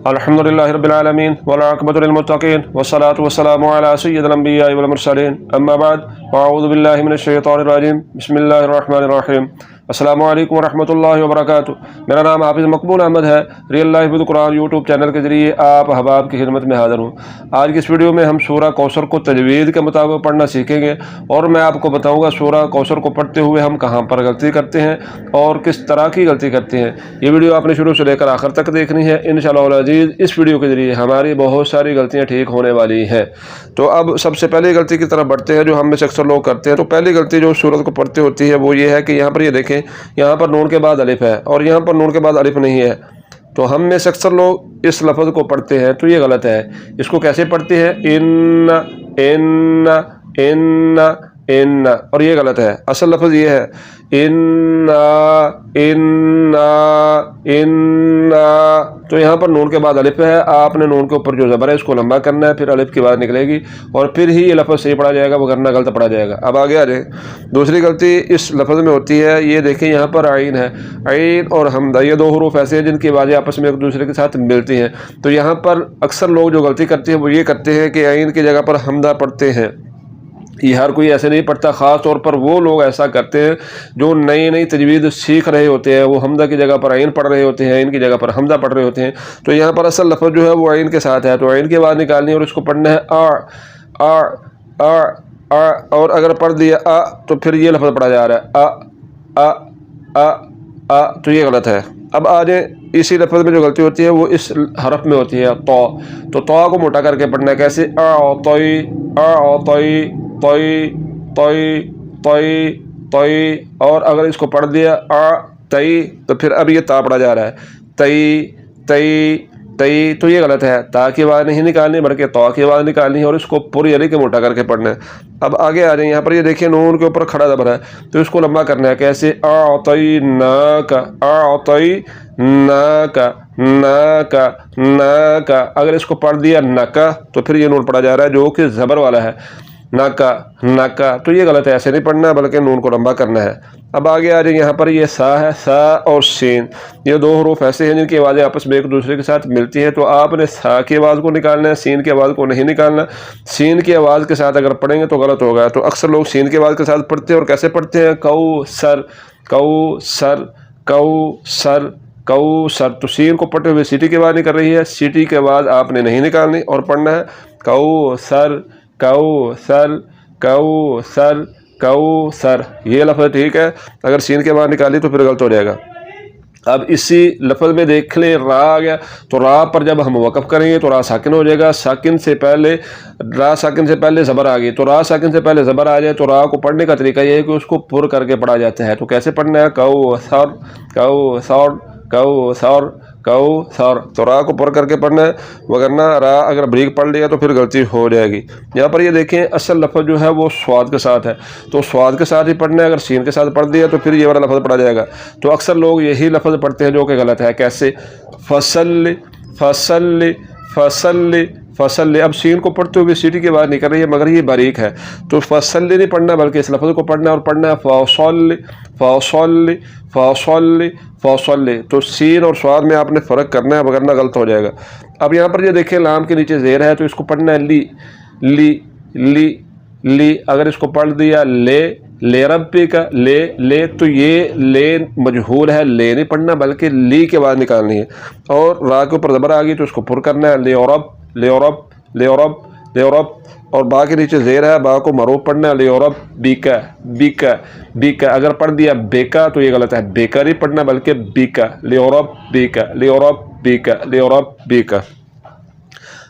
الحمدللہ رب العالمین والعاقبۃ للمتقین والصلاۃ والسلام علی سید الانبیاء والمرسلین اما بعد فاعوذ باللہ من الشیطان الرجیم بسم اللہ الرحمن الرحیم السلام علیکم ورحمۃ اللہ وبرکاتہ۔ میرا نام حافظ مقبول احمد ہے۔ Real life with Quran YouTube channel کے ذریعے آپ احباب کی خدمت میں حاضر ہوں۔ آج کی اس ویڈیو میں ہم سورہ کوثر کو تجوید کے مطابق پڑھنا سیکھیں گے اور میں آپ کو بتاؤں گا سورہ کوثر کو پڑھتے ہوئے ہم کہاں پر غلطی کرتے ہیں اور کس طرح کی غلطی کرتے ہیں۔ یہ ویڈیو آپ نے شروع سے لے کر آخر تک دیکھنی ہے انشاءاللہ العزیز۔ اس ویڈیو کے ذریعے ہماری بہت ساری غلطیاں ٹھیک ہونے والی ہیں۔ تو اب سب سے پہلی غلطی کی طرف بڑھتے ہیں جو ہم میں سے اکثر لوگ کرتے ہیں۔ تو پہلی غلطی جو سورت کو پڑھتے ہوتی ہے وہ یہ ہے کہ یہاں پر یہ دیکھیں، یہاں پر نون کے بعد الف ہے اور یہاں پر نون کے بعد الف نہیں ہے۔ تو ہم میں سے اکثر لوگ اس لفظ کو پڑھتے ہیں تو یہ غلط ہے۔ اس کو کیسے پڑھتے ہیں؟ ان ان ان ان، اور یہ غلط ہے۔ اصل لفظ یہ ہے ان ان ان۔ تو یہاں پر نون کے بعد الف ہے، آپ نے نون کے اوپر جو زبر ہے اس کو لمبا کرنا ہے، پھر الف کی بات نکلے گی اور پھر ہی یہ لفظ صحیح پڑھا جائے گا، وگرنہ غلط پڑھا جائے گا۔ اب آگے آ جائیں۔ دوسری غلطی اس لفظ میں ہوتی ہے، یہ دیکھیں یہاں پر عین ہے، عین اور حمزہ یہ دو حروف ایسے ہیں جن کی آوازیں آپس میں ایک دوسرے کے ساتھ ملتی ہیں۔ تو یہاں پر اکثر لوگ جو غلطی کرتے ہیں وہ یہ کرتے ہیں کہ عین کی جگہ پر حمزہ پڑھتے ہیں۔ یہ ہر کوئی ایسے نہیں پڑھتا، خاص طور پر وہ لوگ ایسا کرتے ہیں جو نئی تجوید سیکھ رہے ہوتے ہیں، وہ حمزہ کی جگہ پر عین پڑھ رہے ہوتے ہیں، عین کی جگہ پر حمزہ پڑھ رہے ہوتے ہیں۔ تو یہاں پر اصل لفظ جو ہے وہ عین کے ساتھ ہے، تو عین کی آواز نکالنی ہے اور اس کو پڑھنا ہے آ آ آ آ، اور اگر پڑھ دیا آ تو پھر یہ لفظ پڑھا جا رہا ہے آ آ آ آ، تو یہ غلط ہے۔ اب آ جائیں، اسی لفظ میں جو غلطی ہوتی ہے وہ اس حرف میں ہوتی ہے تو تو کو موٹا کر کے پڑھنا ہے۔ کیسے؟ اعطی اعطی طی طی طی طی، اور اگر اس کو پڑھ دیا تئی تو پھر اب یہ تا پڑھا جا رہا ہے تئی تئی تئی، تو یہ غلط ہے۔ تا کی آواز نہیں نکالنی بلکہ تو کی آواز نکالنی ہے اور اس کو پوری علی کے موٹا کر کے پڑھنا ہے۔ اب آگے آ جائیں، یہاں پر یہ دیکھیں نون کے اوپر کھڑا زبر ہے تو اس کو لمبا کرنا ہے۔ کیسے؟ اعطیناک اعطیناک ناک ناک، اگر اس کو پڑھ دیا نکا تو پھر یہ نون پڑھا جا رہا ہے جو کہ زبر والا ہے، ناکا ناکا، تو یہ غلط ہے۔ ایسے نہیں پڑھنا بلکہ نون کو لمبا کرنا ہے۔ اب آگے آ جائیں، یہاں پر یہ سا ہے، سا اور سین، یہ دو حروف ایسے ہیں جن کی آوازیں آپس میں ایک دوسرے کے ساتھ ملتی ہیں۔ تو آپ نے سا کی آواز کو نکالنا ہے، سین کی آواز کو نہیں نکالنا۔ سین کی آواز کے ساتھ اگر پڑھیں گے تو غلط ہوگا۔ تو اکثر لوگ سین کی آواز کے ساتھ پڑھتے ہیں، اور کیسے پڑھتے ہیں؟ کو سر کو سر کو سر کو سر۔ تو سین کو پڑھتے ہوئے سیٹی کی آواز نکل رہی ہے، سیٹی کی آواز آپ نے نہیں نکالنی اور پڑھنا ہے کو سر کو سر کو سر کو سر، یہ لفظ ٹھیک ہے۔ اگر سین کے بعد نکالی تو پھر غلط ہو جائے گا۔ اب اسی لفظ میں دیکھ لیں را آ گیا، تو را پر جب ہم وقف کریں گے تو را ساکن ہو جائے گا۔ ساکن سے پہلے را ساکن سے پہلے زبر آ گئی، تو را ساکن سے پہلے زبر آ جائے تو را کو پڑھنے کا طریقہ یہ ہے کہ اس کو پر کر کے پڑھا جاتا ہے۔ تو کیسے پڑھنا ہے؟ کو سر کو سر کو سر کو سر، تو را کو پر کر کے پڑھنا ہے، وگرنہ را اگر بریک پڑھ لیا تو پھر غلطی ہو جائے گی۔ یہاں پر یہ دیکھیں اصل لفظ جو ہے وہ سواد کے ساتھ ہے، تو سواد کے ساتھ ہی پڑھنا ہے۔ اگر سین کے ساتھ پڑھ دیا تو پھر یہ والا لفظ پڑھا جائے گا۔ تو اکثر لوگ یہی لفظ پڑھتے ہیں جو کہ غلط ہے۔ کیسے؟ فصل فصل فصل فصل، اب سین کو پڑھتے ہوئے سیٹی کی آواز نکل رہی ہے مگر یہ باریک ہے، تو فصل نہیں پڑھنا بلکہ اس لفظ کو پڑھنا ہے اور پڑھنا ہے فصل فصل فصل فصل۔ تو سین اور سواد میں آپ نے فرق کرنا ہے وگرنہ غلط ہو جائے گا۔ اب یہاں پر یہ دیکھیں لام کے نیچے زیر ہے تو اس کو پڑھنا ہے لی لی لی لی، اگر اس کو پڑھ دیا لے لے ربی کا لے لے، تو یہ لے مجہول ہے، لے نہیں پڑھنا بلکہ لی کے بعد نکالنی ہے، اور را کے اوپر زبر آ گئی تو اس کو پر کرنا ہے لے اورب لے اورب لے اورب لے اورب، اور با کے نیچے زیر ہے، با کو مروب پڑھنا ہے لے اورب بیکا بیکا بیکا، اگر پڑھ دیا بیکا تو یہ غلط ہے، بیکا نہیں پڑھنا بلکہ بیکا لے اورب بیکا لے اورب بیکا لے اورب بیکا۔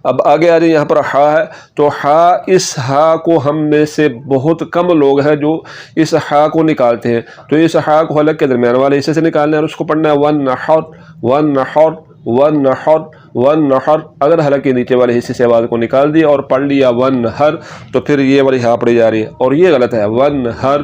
اب آگے آ جائیں، یہاں پر ہا ہے تو ہا، اس ہا کو ہم میں سے بہت کم لوگ ہیں جو اس ہا کو نکالتے ہیں۔ تو اس ہا کو حلق کے درمیان والے حصے سے نکالنا ہے اور اس کو پڑھنا ہے ون نحر ون نحر ون نحر ون نحر، اگر حلق کے نیچے والے حصے سے آواز کو نکال دیا اور پڑھ لیا ون ہر تو پھر یہ والی ہا پڑھی جا رہی ہے اور یہ غلط ہے، ون ہر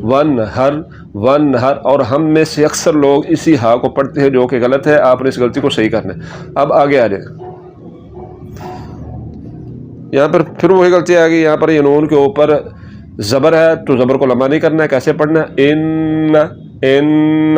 ون ہر ون ہر، اور ہم میں سے اکثر لوگ اسی ہا کو پڑھتے ہیں جو کہ غلط ہے۔ آپ نے اس غلطی کو صحیح کرنا ہے۔ اب آگے آ جائیں، یہاں پر پھر وہی غلطی آ گئی، یہاں پر یہ نون کے اوپر زبر ہے تو زبر کو لمبا نہیں کرنا ہے۔ کیسے پڑھنا ہے؟ ان ان